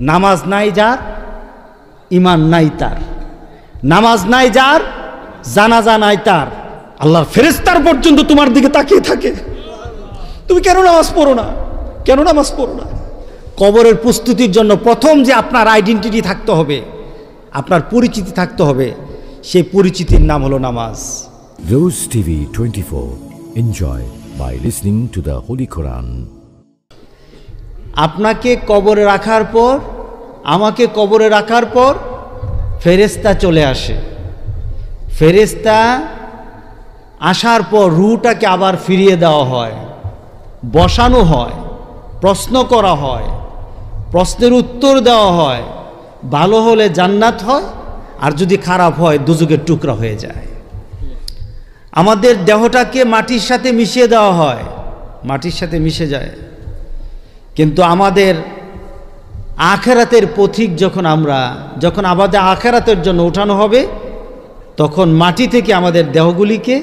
নামাজ নাই যার, ঈমান নাই তার। নামাজ নাই যার, জানাজা নাই তার। আল্লাহর ফেরেশতার পর্যন্ত তোমার দিকে তাকিয়ে থাকে, তুমি কেন নামাজ পড়ো না, কেন নামাজ পড়ো না? কবরের প্রস্তুতির জন্য প্রথম যে আপনার আইডেন্টিটি থাকতে হবে, আপনার পরিচিতি থাকতে হবে, সেই পরিচিতির নাম হলো নামাজ। Rose TV 24. Enjoy by listening to the Holy Quran. আপনাকে কবরে রাখার পর, আমাকে কবরে রাখার পর ফেরেশতা চলে আসে। ফেরেশতা আসার পর রূহটাকে আবার ফিরিয়ে দেওয়া হয়, বসানো হয়, প্রশ্ন করা হয়, প্রশ্নের উত্তর দেওয়া হয়। ভালো হলে জান্নাত হয়, আর যদি খারাপ হয় দুজকের টুকরা হয়ে যায়। আমাদের দেহটাকে মাটির সাথে মিশিয়ে দেওয়া হয়, মাটির সাথে মিশে যায়। কিন্তু আমাদের আখিরাতের পথিক যখন আমাদের আখিরাতের জন্য ওঠানো হবে, তখন মাটি থেকে আমাদের দেহগুলিকে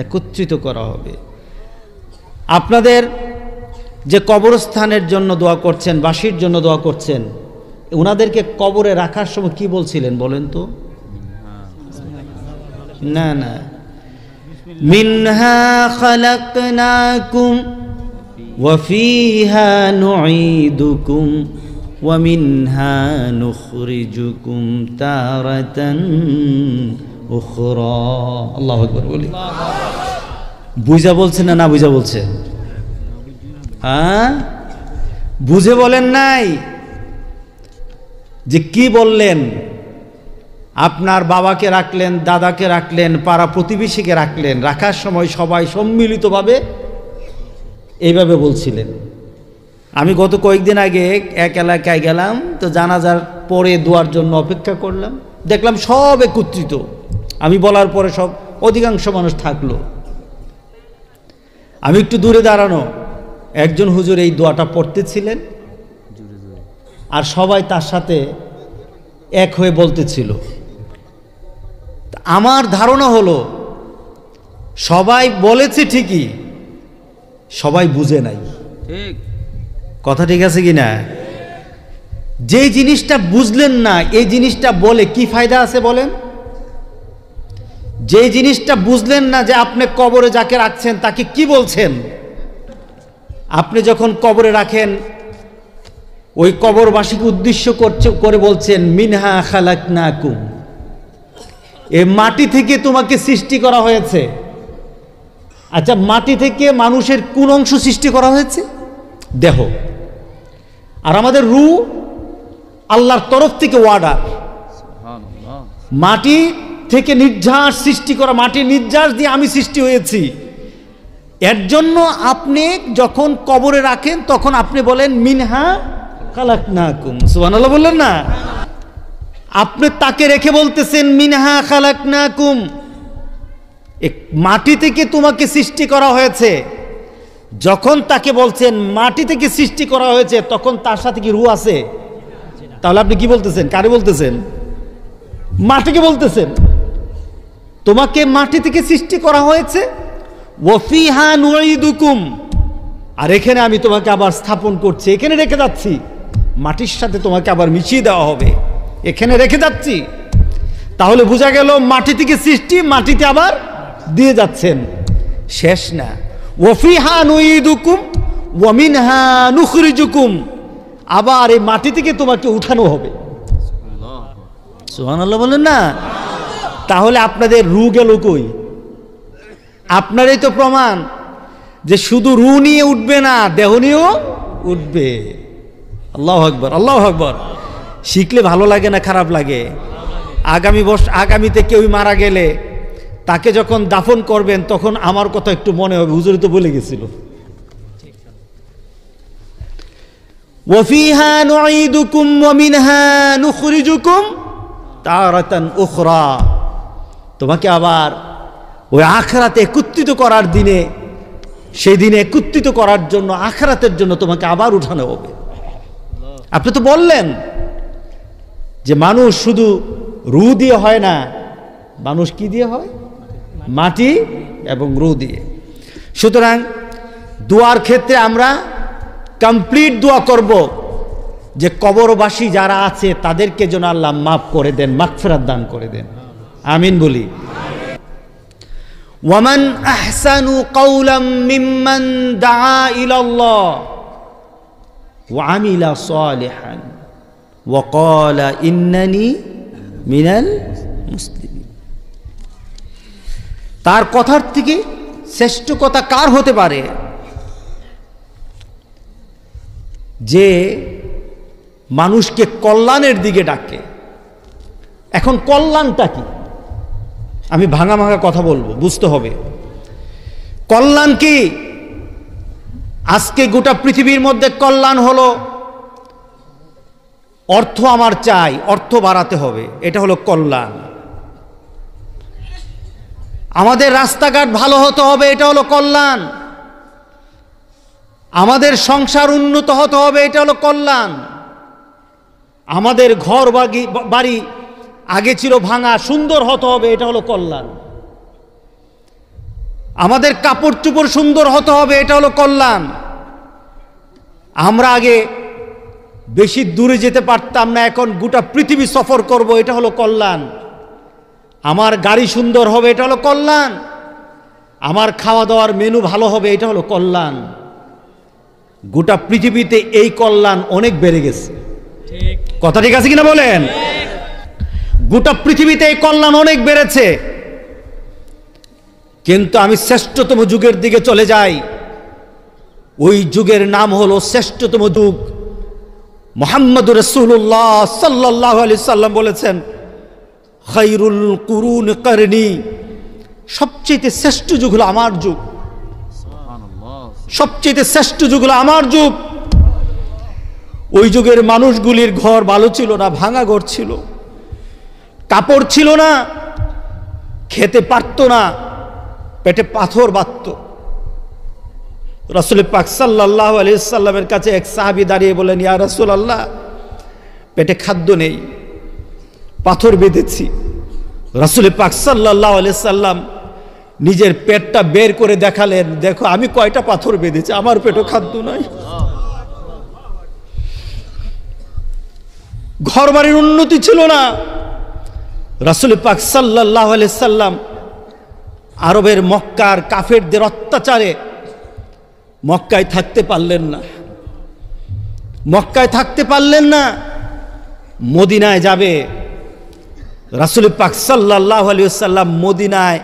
একত্রিত করা হবে। আপনাদের যে কবরস্থানের জন্য দোয়া করছেন, বাসির জন্য দোয়া করছেন, ওনাদেরকে কবরে রাখার সময় কি বলছিলেন বলেন তো? না না, মিনহা খালাকনাকুম ওয়া ফিহা নুঈদুকুম ওয়া মিনহা নুখরিজুকুম তারাতান উখরা। আল্লাহু আকবার বলি। বুঝা বলছেন না বুঝা বলছেন? হ্যাঁ, বুঝে বলেন নাই যে কি বললেন? আপনার বাবাকে রাখলেন, দাদাকে রাখলেন, পাড়া প্রতিবেশীকে রাখলেন, রাখার সময় সবাই সম্মিলিতভাবে এইভাবে বলছিলেন। আমি গত কয়েকদিন আগে এক এলাকায় গেলাম, তো জানাজার পরে দোয়ার জন্য অপেক্ষা করলাম, দেখলাম সব একত্রিত। আমি বলার পরে সব অধিকাংশ মানুষ থাকলো। আমি একটু দূরে দাঁড়ানো, একজন হুজুর এই দোয়াটা পড়তেছিলেন, আর সবাই তার সাথে এক হয়ে বলতেছিল। আমার ধারণা হলো সবাই বলেছে ঠিকই, সবাই বুঝে নাই। ঠিক কথা ঠিক আছে কি না? যে জিনিসটা বুঝলেন না, এই জিনিসটা বলে কি ফায়দা আছে বলেন? যে জিনিসটা বুঝলেন না, যে আপনি কবরে যাকে রাখছেন তাকে কি বলছেন, আপনি যখন কবরে রাখেন ওই কবরবাসীকে উদ্দেশ্য করে বলছেন মিনহা খালাকনাকুম, এই মাটি থেকে তোমাকে সৃষ্টি করা হয়েছে। আচ্ছা, মাটি থেকে মানুষের কোন অংশ সৃষ্টি করা হয়েছে? দেহ। আর আমাদের রূহ আল্লাহর তরফ থেকে অর্ডার, মাটি থেকে নির্যাস সৃষ্টি করা, মাটির নির্যাস দিয়ে আমি সৃষ্টি হয়েছি। এর জন্য আপনি যখন কবরে রাখেন তখন আপনি বলেন মিনহা খালাকনাকুম। সুবহানাল্লাহ বললেন না? আপনি তাকে রেখে বলতেছেন মিনহা খালাকনাকুম, মাটি থেকে তোমাকে সৃষ্টি করা হয়েছে। যখন তাকে বলছেন মাটি থেকে সৃষ্টি করা হয়েছে, তখন তার সাথে কি রূহ আছে? তাহলে আপনি কি বলতেছেন? কারে বলতেছেন? মাটিকে বলতেছেন। তোমাকে মাটি থেকে সৃষ্টি করা হয়েছে, ওয়া ফিহা নুঈদুকুম, আর এখানে আমি তোমাকে আবার স্থাপন করছি, এখানে রেখে যাচ্ছি। মাটির সাথে তোমাকে আবার মিশিয়ে দেওয়া হবে, এখানে রেখে যাচ্ছি। তাহলে বোঝা গেল মাটি থেকে সৃষ্টি, মাটিতে আবার দিয়ে যাচ্ছেন। শেষ না, ওয়া ফিহা নুঈদুকুম ওয়া মিনহা নুখরিজুকুম, আবার এই মাটি থেকে তোমাকে উঠানো হবে। সুবহানাল্লাহ বলেন না? তাহলে আপনাদের রূহ গেল কই? আপনারই তো প্রমাণ যে শুধু রূহ নিয়ে উঠবে না, দেহ নিয়েও উঠবে। আল্লাহু আকবার, আল্লাহু আকবার। শিখলে ভালো লাগে না খারাপ লাগে? আগামীতে কেউ মারা গেলে তাকে যখন দাফন করবেন তখন আমার কথা একটু মনে হবে, হুজুর তো বলে গেছিল। ওয়া ফিহা নুঈদুকুম ওয়া মিনহা নুখরিজুকুম তারাতান উখরা, তোমাকে আবার ওই আখিরাতে একত্রিত করার দিনে, সেই দিনে একত্রিত করার জন্য, আখিরাতের জন্য তোমাকে আবার উঠানো হবে। আপনি তো বললেন যে মানুষ শুধু রূহ দিয়ে হয় না, মানুষ কি দিয়ে হয়? মাটি এবং রূহ দিয়ে। সুতরাং দোয়ার ক্ষেত্রে আমরা কমপ্লিট দোয়া করব, যে কবরবাসী যারা আছে তাদেরকে যেন আল্লাহ মাফ করে দেন, মাগফিরাত দান করে দেন। আমিন বলি। ওয়ামান আহসানু কাওলাম মিম্মান দাআ ইলাল্লাহ ওয়া আমিলা সালিহান ওয়া ক্বালা ইন্নানি মিনাল মুসলিমিন। তার কথার থেকে শ্রেষ্ঠ কথা কার হতে পারে যে মানুষকে কল্যাণের দিকে ডাকে? এখন কল্যাণটা কি? আমি ভাঙা ভাঙা কথা বলবো, বুঝতে হবে। কল্যাণ কি? আজকে গোটা পৃথিবীর মধ্যে কল্যাণ হলো অর্থ আমার চাই, অর্থ বাড়াতে হবে, এটা হলো কল্যাণ। আমাদের রাস্তাঘাট ভালো হতে হবে, এটা হলো কল্যাণ। আমাদের সংসার উন্নত হতে হবে, এটা হলো কল্যাণ। আমাদের ঘর বাড়ি আগে ছিল ভাঙা, সুন্দর হতে হবে, এটা হলো কল্যাণ। আমাদের কাপড় চোপড় সুন্দর হতে হবে, এটা হলো কল্যাণ। আমরা আগে বেশি দূরে যেতে পারতাম না, এখন গোটা পৃথিবী সফর করব, এটা হলো কল্যাণ। আমার গাড়ি সুন্দর হবে, এটা হলো কল্যাণ। আমার খাওয়া দাওয়ার মেনু ভালো হবে, এটা হলো কল্যাণ। গোটা পৃথিবীতে এই কল্যাণ অনেক বেড়ে গেছে, কথা ঠিক আছে কিনা বলেন? গোটা পৃথিবীতে এই কল্যাণ অনেক বেড়েছে। কিন্তু আমি শ্রেষ্ঠতম যুগের দিকে চলে যাই, ওই যুগের নাম হলো শ্রেষ্ঠতম যুগ। মুহাম্মদুর রাসূলুল্লাহ সাল্লাল্লাহু আলাইহি সাল্লাম বলেছেন, খায়রুল কুরুন করনি, সবচেয়ে শ্রেষ্ঠ যুগ হলো আমার যুগ। সবচেয়ে শ্রেষ্ঠ যুগ হলো আমার যুগ। ওই যুগের মানুষগুলির ঘর ভালো ছিল না, ভাঙা ঘর ছিল, কাপড় ছিল না, খেতে পারতো না, পেটে পাথর বাঁধত। রাসূল পাক সাল্লাল্লাহু আলাইহি সাল্লামের কাছে এক সাহাবী দাঁড়িয়ে বলেন, ইয়া রাসূলুল্লাহ, পেটে খাদ্য নেই, পাথর বেঁধেছি। রাসূল পাক সাল্লাল্লাহু আলাইহি সাল্লাম নিজের পেটটা বের করে দেখালেন, দেখো আমি কয়টা পাথর বেঁধেছি, আমার পেটে খাদ্য নাই। ঘর বাড়ির উন্নতি ছিল না। রাসূল পাক সাল্লাল্লাহু আলাইহি সাল্লাম আরবের মক্কার কাফেরদের অত্যাচারে মক্কায় থাকতে পারলেন না, মক্কায় থাকতে পারলেন না, মদিনায় যাবে। রাসূল পাক সাল্লাল্লাহু আলাইহি সাল্লাম মদিনায়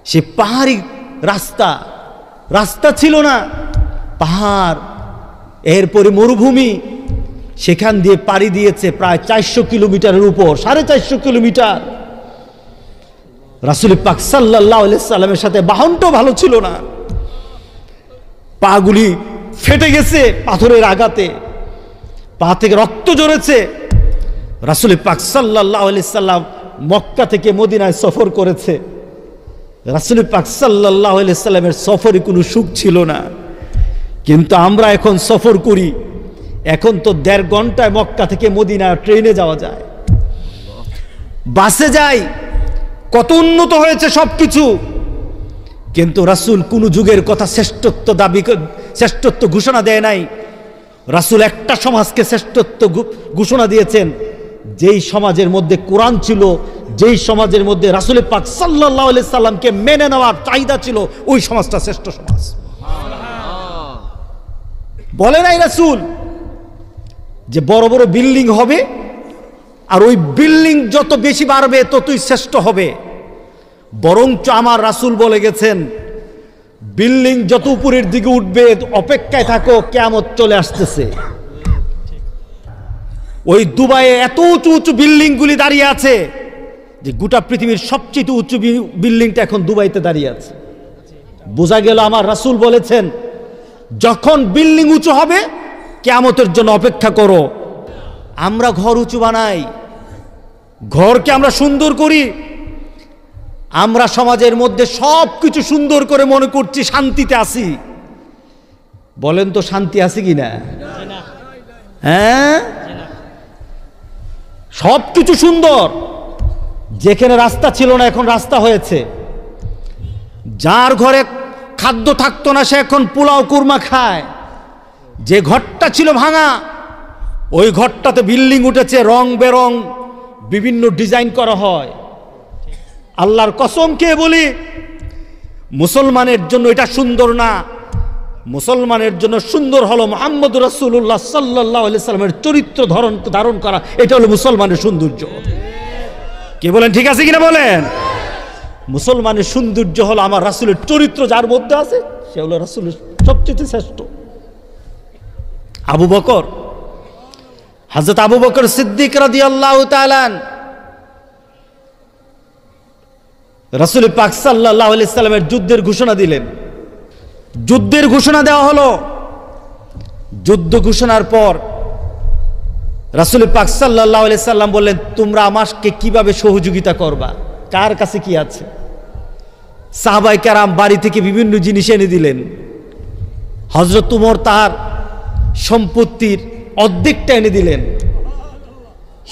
সে পাহাড়ি রাস্তা ছিল না, পাহাড়, এরপরে মরুভূমি, সেখান দিয়ে পাড়ি দিয়েছে প্রায় 400 কিলোমিটারের উপর, 450 কিলোমিটার। রাসূল পাক সাল্লাল্লাহু আলাইহি সাল্লামের সাথে বাহনটাও ভালো ছিল না, পাগুলি ফেটে গেছে পাথরের আঘাতে, পা থেকে রক্ত ঝরেছে। রাসূল পাক সাল্লাল্লাহু আলাইহি সাল্লাম মক্কা থেকে মদিনায় সফর করেছে। রাসূল পাক সাল্লাল্লাহু আলাইহি সাল্লামের সফরে কোনো সুখ ছিল না। কিন্তু আমরা এখন সফর করি, এখন তো 1.5 ঘন্টায় মক্কা থেকে মদিনা ট্রেনে যাওয়া যায়, বাসে যাই, কত উন্নত হয়েছে সবকিছু। কিন্তু রাসূল কোন যুগের কথা শ্রেষ্ঠত্ব ঘোষণা দেয় নাই। রাসূল একটা সমাজকে শ্রেষ্ঠত্ব ঘোষণা দিয়েছেন, যেই সমাজের মধ্যে কোরআন ছিল, যেই সমাজের মধ্যে রাসূল পাক সাল্লাল্লাহু আলাইহি সাল্লামকে মেনে নেওয়ার চাহিদা ছিল, ওই সমাজটা শ্রেষ্ঠ সমাজ। বলে নাই রাসূল যে বড় বড় বিল্ডিং হবে, আর ওই বিল্ডিং যত বেশি বাড়বে ততই শ্রেষ্ঠ হবে। বরঞ্চ আমার রাসূল বলে গেছেন, বিল্ডিং যত উপরের দিকে উঠবে অপেক্ষায় থাকো, কিয়ামত চলে আসতেছে। ওই দুবাইয়ে এত উঁচু উঁচু বিল্ডিং গুলি দাঁড়িয়ে আছে যে গোটা পৃথিবীর সবচেয়ে উঁচু বিল্ডিংটা এখন দুবাইতে দাঁড়িয়ে আছে। বোঝা গেল আমার রাসূল বলেছেন, যখন বিল্ডিং উঁচু হবে কিয়ামতের জন্য অপেক্ষা করো। আমরা ঘর উঁচু বানাই, ঘরকে আমরা সুন্দর করি, আমরা সমাজের মধ্যে সব কিছু সুন্দর করে মনে করছি শান্তিতে আছি। বলেন তো শান্তি আছে কিনা? হ্যাঁ, সব কিছু সুন্দর। যেখানে রাস্তা ছিল না এখন রাস্তা হয়েছে, যার ঘরে খাদ্য থাকতো না সে এখন পোলাও কুরমা খায়, যে ঘরটা ছিল ভাঙা ওই ঘরটাতে বিল্ডিং উঠেছে, রং বেরং বিভিন্ন ডিজাইন করা হয়। আল্লাহর কসম কে বলি, মুসলমানের জন্য এটা সুন্দর না। মুসলমানের জন্য সুন্দর হলো মুহাম্মদ রাসূলুল্লাহ সাল্লাল্লাহু আলাইহি সাল্লামের চরিত্র ধারণ করা, এটা হলো মুসলমানের সৌন্দর্য। কে বলেন ঠিক আছে কিনা বলেন? মুসলমানের সৌন্দর্য হলো আমার রাসূলের চরিত্র যার মধ্যে আছে, সে হলো রাসূলের সবচেয়ে শ্রেষ্ঠ। আবু বকর, হযরত আবু বকর সিদ্দিক রাদিয়াল্লাহু তাআলা রাসূল পাক সাল্লাল্লাহু আলাইহি সাল্লামের যুদ্ধের ঘোষণা দিলেন। যুদ্ধের ঘোষণা দেওয়া হলো। যুদ্ধ ঘোষণার পর রাসূল পাক সাল্লাল্লাহু আলাইহি সাল্লাম বললেন, তোমরা আমাকে কিভাবে সহযোগিতা করবা, কার কাছে কি আছে? সাহাবায়ে কেরাম বাড়ি থেকে বিভিন্ন জিনিস এনে দিলেন। হযরত উমর তার সম্পত্তির অর্ধেকটা এনে দিলেন।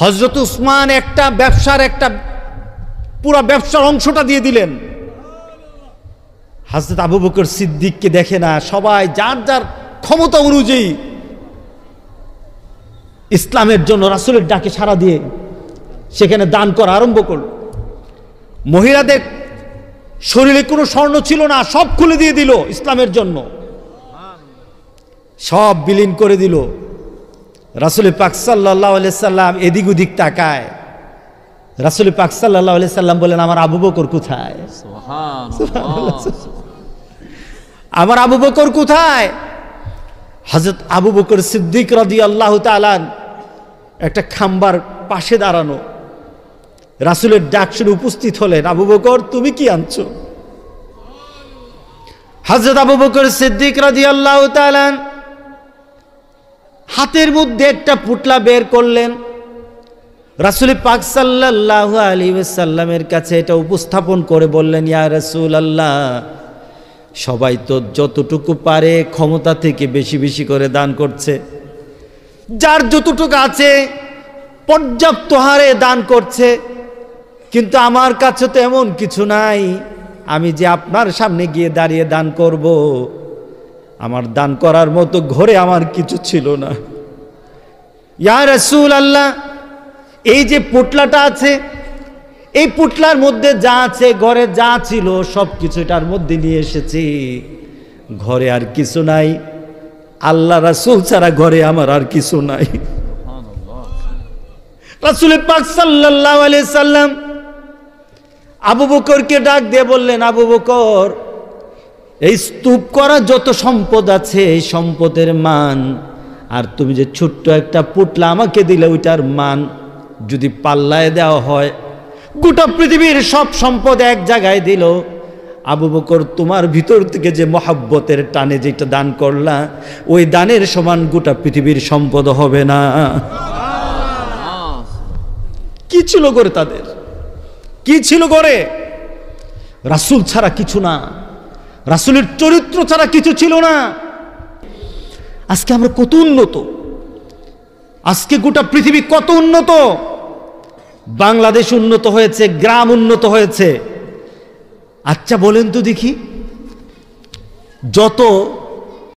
হযরত উসমান একটা পুরা ব্যবসার অংশটা দিয়ে দিলেন। হযরত আবু বকর সিদ্দিককে দেখে না, সবাই যার যার ক্ষমতা অনুযায়ী ইসলামের জন্য রাসূলের ডাকে সাড়া দিয়ে সেখানে দান করা আরম্ভ করল। মহিলাদের শরীরে কোনো স্বর্ণ ছিল না, সব খুলে দিয়ে দিল ইসলামের জন্য, সব বিলীন করে দিল। রাসূল পাক সাল্লাল্লাহু আলাইহি সাল্লাম এদিক ওদিক তাকায়। রাসূল পাক সাল্লাল্লাহু আলাইহি সাল্লাম বলেন, আমার আবু বকর কোথায়? আমার আবু বকর কোথায়? হযরত আবু বকর সিদ্দিক রাদিয়াল্লাহু তাআলা একটা খাম্বার পাশে দাঁড়ানো, রাসূলের ডাক শুনে উপস্থিত হলেন। আবু বকর, তুমি কি আনছো? হযরত আবু বকর সিদ্দিক রাদিয়াল্লাহু তাআলা হাতের মধ্যে একটা পুটলা বের করলেন। রাসূল পাক সাল্লাল্লাহু আলাইহি ওয়াসাল্লামের কাছে এটা উপস্থাপন করে বললেন, ইয়া রাসূলুল্লাহ, সবাই তো যতটুকু পারে ক্ষমতা থেকে বেশি বেশি করে দান করছে, যার যতটুকু আছে পর্যাপ্ত হারে দান করছে, কিন্তু আমার কাছে তো এমন কিছু নাই। আমি যে আপনার সামনে গিয়ে দাঁড়িয়ে দান করব, আমার দান করার মতো ঘরে আমার কিছু ছিল না। ইয়া রাসূলুল্লাহ, এই যে পুটলাটা আছে, এই পুটলার মধ্যে যা আছে, ঘরে যা ছিল সব কিছু এটার মধ্যে নিয়ে এসেছি, ঘরে আর কিছু নাই। আল্লাহ রাসূল ছাড়া ঘরে আমার আর কিছু নাই। রাসূল পাক সাল্লাল্লাহু আলাইহি সাল্লাম আবু বকরকে ডাক দিয়ে বললেন, আবু বকর, এই স্তূপ করা যত সম্পদ আছে এই সম্পদের মান, আর তুমি যে ছোট্ট একটা পুটলা আমাকে দিলে ওইটার মান যদি পাল্লায় দেওয়া হয়, গোটা পৃথিবীর সব সম্পদ এক জায়গায় দিল। আবু বকর, তোমার ভিতর থেকে যে মহব্বতের টানে যেটা দান করলা, ওই দানের সমান গোটা পৃথিবীর সম্পদ হবে না। কি ছিল করে তাদের? কি ছিল করে? রাসূল ছাড়া কিছু না, রাসূলের চরিত্র ছাড়া কিছু ছিল না। আজকে আমরা কত উন্নত, আজকে গোটা পৃথিবী কত উন্নত। বাংলাদেশ উন্নত হয়েছে, গ্রাম উন্নত হয়েছে। আচ্ছা বলেন তো দেখি, যত